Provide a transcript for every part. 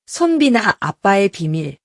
손비나 아빠의 비밀.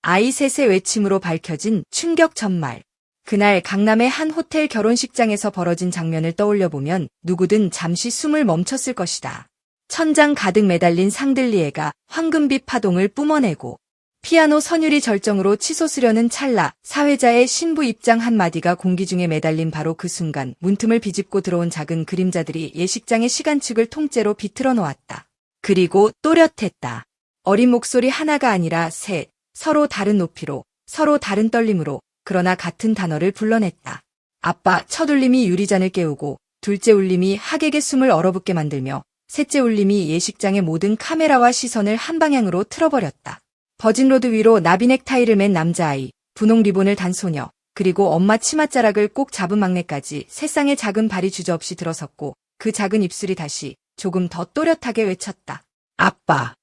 아이 셋의 외침으로 밝혀진 충격 전말. 그날 강남의 한 호텔 결혼식장에서 벌어진 장면을 떠올려보면 누구든 잠시 숨을 멈췄을 것이다. 천장 가득 매달린 샹들리에가 황금빛 파동을 뿜어내고 피아노 선율이 절정으로 치솟으려는 찰나 사회자의 신부 입장 한마디가 공기 중에 매달린 바로 그 순간 문틈을 비집고 들어온 작은 그림자들이 예식장의 시간축을 통째로 비틀어 놓았다. 그리고 또렷했다. 어린 목소리 하나가 아니라 셋, 서로 다른 높이로, 서로 다른 떨림으로, 그러나 같은 단어를 불러냈다. 아빠 첫 울림이 유리잔을 깨우고, 둘째 울림이 하객의 숨을 얼어붙게 만들며, 셋째 울림이 예식장의 모든 카메라와 시선을 한 방향으로 틀어버렸다. 버진로드 위로 나비 넥타이를 맨 남자아이, 분홍 리본을 단 소녀, 그리고 엄마 치맛자락을 꼭 잡은 막내까지 세상의 작은 발이 주저없이 들어섰고 그 작은 입술이 다시 조금 더 또렷하게 외쳤다. 아빠.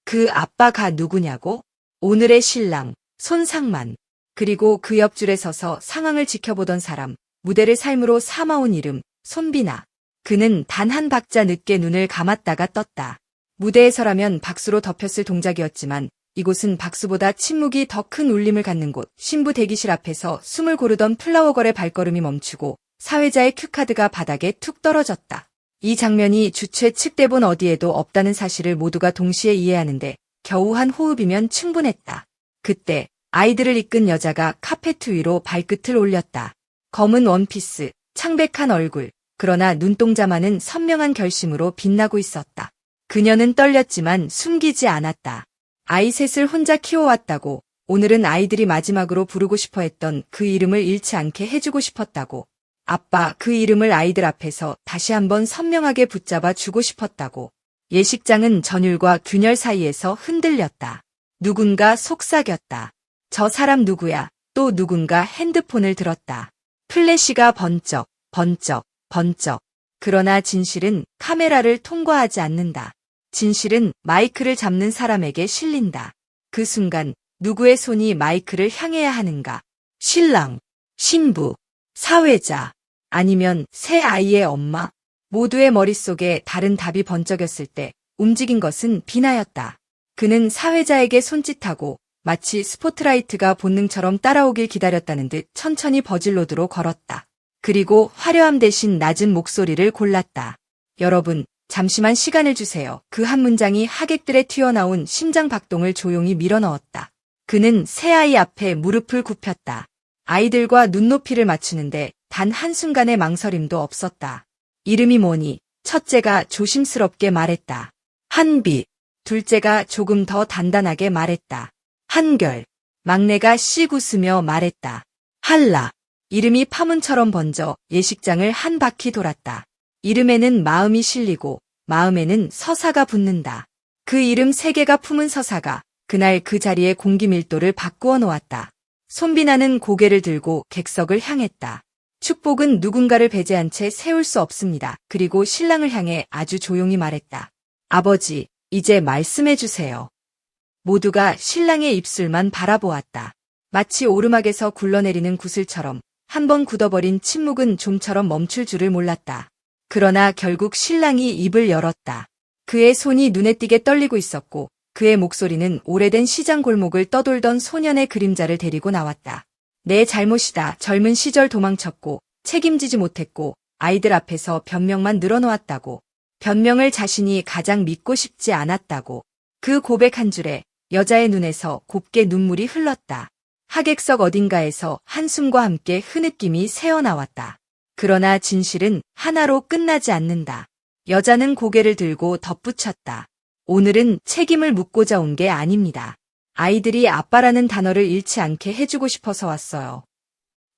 그 아빠가 누구냐고? 오늘의 신랑, 손상만. 그리고 그 옆줄에 서서 상황을 지켜보던 사람, 무대를 삶으로 삼아온 이름, 손비나. 그는 단 한 박자 늦게 눈을 감았다가 떴다. 무대에서라면 박수로 덮였을 동작이었지만 이곳은 박수보다 침묵이 더 큰 울림을 갖는 곳, 신부 대기실 앞에서 숨을 고르던 플라워걸의 발걸음이 멈추고 사회자의 큐카드가 바닥에 툭 떨어졌다. 이 장면이 주최 측 대본 어디에도 없다는 사실을 모두가 동시에 이해하는데 겨우 한 호흡이면 충분했다. 그때 아이들을 이끈 여자가 카페트 위로 발끝을 올렸다. 검은 원피스, 창백한 얼굴, 그러나 눈동자만은 선명한 결심으로 빛나고 있었다. 그녀는 떨렸지만 숨기지 않았다. 아이 셋을 혼자 키워왔다고, 오늘은 아이들이 마지막으로 부르고 싶어 했던 그 이름을 잃지 않게 해주고 싶었다고, 아빠 그 이름을 아이들 앞에서 다시 한번 선명하게 붙잡아 주고 싶었다고. 예식장은 전율과 균열 사이에서 흔들렸다. 누군가 속삭였다. 저 사람 누구야? 또 누군가 핸드폰을 들었다. 플래시가 번쩍, 번쩍, 번쩍. 그러나 진실은 카메라를 통과하지 않는다. 진실은 마이크를 잡는 사람에게 실린다. 그 순간 누구의 손이 마이크를 향해야 하는가? 신랑, 신부, 사회자, 아니면 새 아이의 엄마? 모두의 머릿속에 다른 답이 번쩍였을 때 움직인 것은 비나였다. 그는 사회자에게 손짓하고 마치 스포트라이트가 본능처럼 따라오길 기다렸다는 듯 천천히 버질로드로 걸었다. 그리고 화려함 대신 낮은 목소리를 골랐다. 여러분, 잠시만 시간을 주세요. 그 한 문장이 하객들의 튀어나온 심장 박동을 조용히 밀어넣었다. 그는 새아이 앞에 무릎을 굽혔다. 아이들과 눈높이를 맞추는데 단 한순간의 망설임도 없었다. 이름이 뭐니? 첫째가 조심스럽게 말했다. 한빛. 둘째가 조금 더 단단하게 말했다. 한결. 막내가 씩 웃으며 말했다. 한라. 이름이 파문처럼 번져 예식장을 한 바퀴 돌았다. 이름에는 마음이 실리고 마음에는 서사가 붙는다. 그 이름 세 개가 품은 서사가 그날 그 자리의 공기 밀도를 바꾸어 놓았다. 손비나는 고개를 들고 객석을 향했다. 축복은 누군가를 배제한 채 세울 수 없습니다. 그리고 신랑을 향해 아주 조용히 말했다. 아버지, 이제 말씀해 주세요. 모두가 신랑의 입술만 바라보았다. 마치 오르막에서 굴러내리는 구슬처럼 한번 굳어버린 침묵은 좀처럼 멈출 줄을 몰랐다. 그러나 결국 신랑이 입을 열었다. 그의 손이 눈에 띄게 떨리고 있었고 그의 목소리는 오래된 시장 골목을 떠돌던 소년의 그림자를 데리고 나왔다. 내 잘못이다. 젊은 시절 도망쳤고 책임지지 못했고 아이들 앞에서 변명만 늘어놓았다고. 변명을 자신이 가장 믿고 싶지 않았다고. 그 고백 한 줄에 여자의 눈에서 곱게 눈물이 흘렀다. 하객석 어딘가에서 한숨과 함께 흐느낌이 새어나왔다. 그러나 진실은 하나로 끝나지 않는다. 여자는 고개를 들고 덧붙였다. 오늘은 책임을 묻고자 온 게 아닙니다. 아이들이 아빠라는 단어를 잃지 않게 해주고 싶어서 왔어요.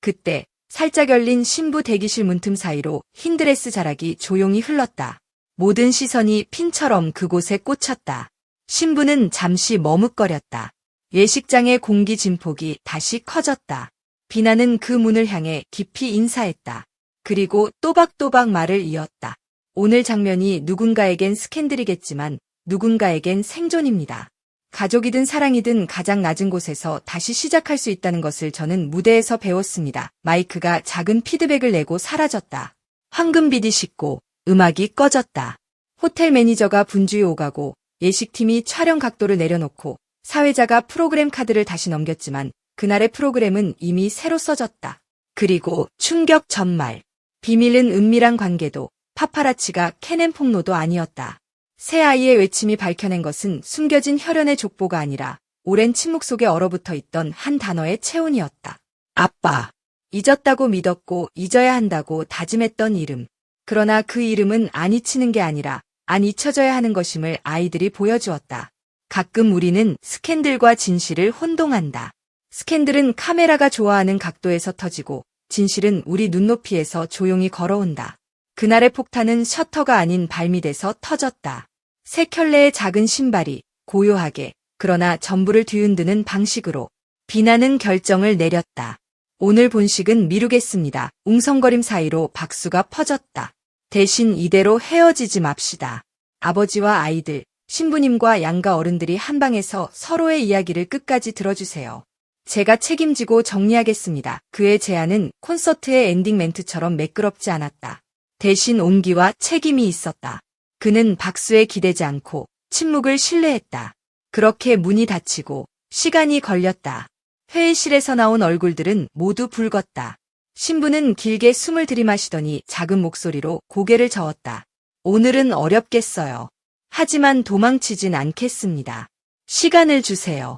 그때 살짝 열린 신부 대기실 문틈 사이로 흰 드레스 자락이 조용히 흘렀다. 모든 시선이 핀처럼 그곳에 꽂혔다. 신부는 잠시 머뭇거렸다. 예식장의 공기 진폭이 다시 커졌다. 비나는 그 문을 향해 깊이 인사했다. 그리고 또박또박 말을 이었다. 오늘 장면이 누군가에겐 스캔들이겠지만 누군가에겐 생존입니다. 가족이든 사랑이든 가장 낮은 곳에서 다시 시작할 수 있다는 것을 저는 무대에서 배웠습니다. 마이크가 작은 피드백을 내고 사라졌다. 황금빛이 식고 음악이 꺼졌다. 호텔 매니저가 분주히 오가고 예식팀이 촬영 각도를 내려놓고 사회자가 프로그램 카드를 다시 넘겼지만 그날의 프로그램은 이미 새로 써졌다. 그리고 충격 전말. 비밀은 은밀한 관계도 파파라치가 캐낸 폭로도 아니었다. 새 아이의 외침이 밝혀낸 것은 숨겨진 혈연의 족보가 아니라 오랜 침묵 속에 얼어붙어 있던 한 단어의 체온이었다. 아빠. 잊었다고 믿었고 잊어야 한다고 다짐했던 이름. 그러나 그 이름은 안 잊히는 게 아니라 안 잊혀져야 하는 것임을 아이들이 보여주었다. 가끔 우리는 스캔들과 진실을 혼동한다. 스캔들은 카메라가 좋아하는 각도에서 터지고 진실은 우리 눈높이에서 조용히 걸어온다. 그날의 폭탄은 셔터가 아닌 발밑에서 터졌다. 세 켤레의 작은 신발이 고요하게 그러나 전부를 뒤흔드는 방식으로 비나는 결정을 내렸다. 오늘 본식은 미루겠습니다. 웅성거림 사이로 박수가 퍼졌다. 대신 이대로 헤어지지 맙시다. 아버지와 아이들, 신부님과 양가 어른들이 한 방에서 서로의 이야기를 끝까지 들어주세요. 제가 책임지고 정리하겠습니다. 그의 제안은 콘서트의 엔딩 멘트처럼 매끄럽지 않았다. 대신 온기와 책임이 있었다. 그는 박수에 기대지 않고 침묵을 신뢰했다. 그렇게 문이 닫히고 시간이 걸렸다. 회의실에서 나온 얼굴들은 모두 붉었다. 신부는 길게 숨을 들이마시더니 작은 목소리로 고개를 저었다. 오늘은 어렵겠어요. 하지만 도망치진 않겠습니다. 시간을 주세요.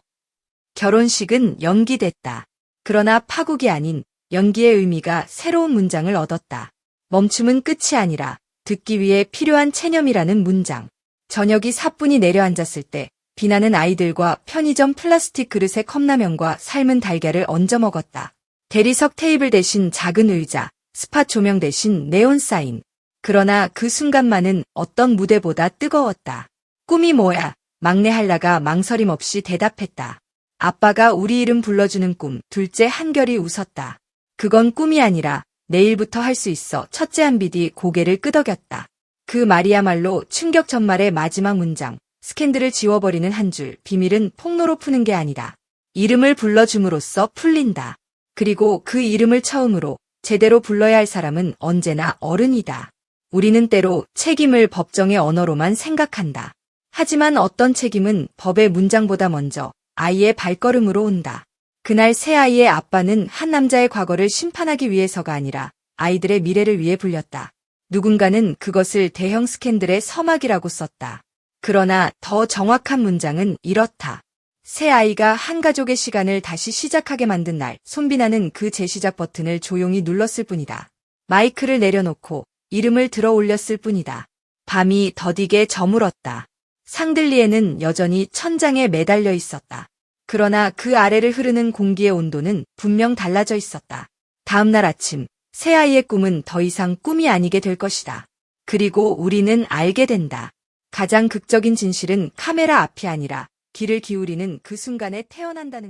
결혼식은 연기됐다. 그러나 파국이 아닌 연기의 의미가 새로운 문장을 얻었다. 멈춤은 끝이 아니라 듣기 위해 필요한 체념이라는 문장. 저녁이 사뿐히 내려앉았을 때 비나는 아이들과 편의점 플라스틱 그릇에 컵라면과 삶은 달걀을 얹어 먹었다. 대리석 테이블 대신 작은 의자, 스팟 조명 대신 네온 사인. 그러나 그 순간만은 어떤 무대보다 뜨거웠다. 꿈이 뭐야? 막내 한라가 망설임 없이 대답했다. 아빠가 우리 이름 불러주는 꿈. 둘째 한결이 웃었다. 그건 꿈이 아니라 내일부터 할 수 있어. 첫째 한비디 고개를 끄덕였다. 그 말이야말로 충격 전말의 마지막 문장. 스캔들을 지워버리는 한 줄. 비밀은 폭로로 푸는 게 아니라 이름을 불러줌으로써 풀린다. 그리고 그 이름을 처음으로 제대로 불러야 할 사람은 언제나 어른이다. 우리는 때로 책임을 법정의 언어로만 생각한다. 하지만 어떤 책임은 법의 문장보다 먼저 아이의 발걸음으로 온다. 그날 새 아이의 아빠는 한 남자의 과거를 심판하기 위해서가 아니라 아이들의 미래를 위해 불렸다. 누군가는 그것을 대형 스캔들의 서막이라고 썼다. 그러나 더 정확한 문장은 이렇다. 새 아이가 한 가족의 시간을 다시 시작하게 만든 날, 손비나는 그 재시작 버튼을 조용히 눌렀을 뿐이다. 마이크를 내려놓고 이름을 들어 올렸을 뿐이다. 밤이 더디게 저물었다. 상들리에는 여전히 천장에 매달려 있었다. 그러나 그 아래를 흐르는 공기의 온도는 분명 달라져 있었다. 다음 날 아침, 새 아이의 꿈은 더 이상 꿈이 아니게 될 것이다. 그리고 우리는 알게 된다. 가장 극적인 진실은 카메라 앞이 아니라 귀를 기울이는 그 순간에 태어난다는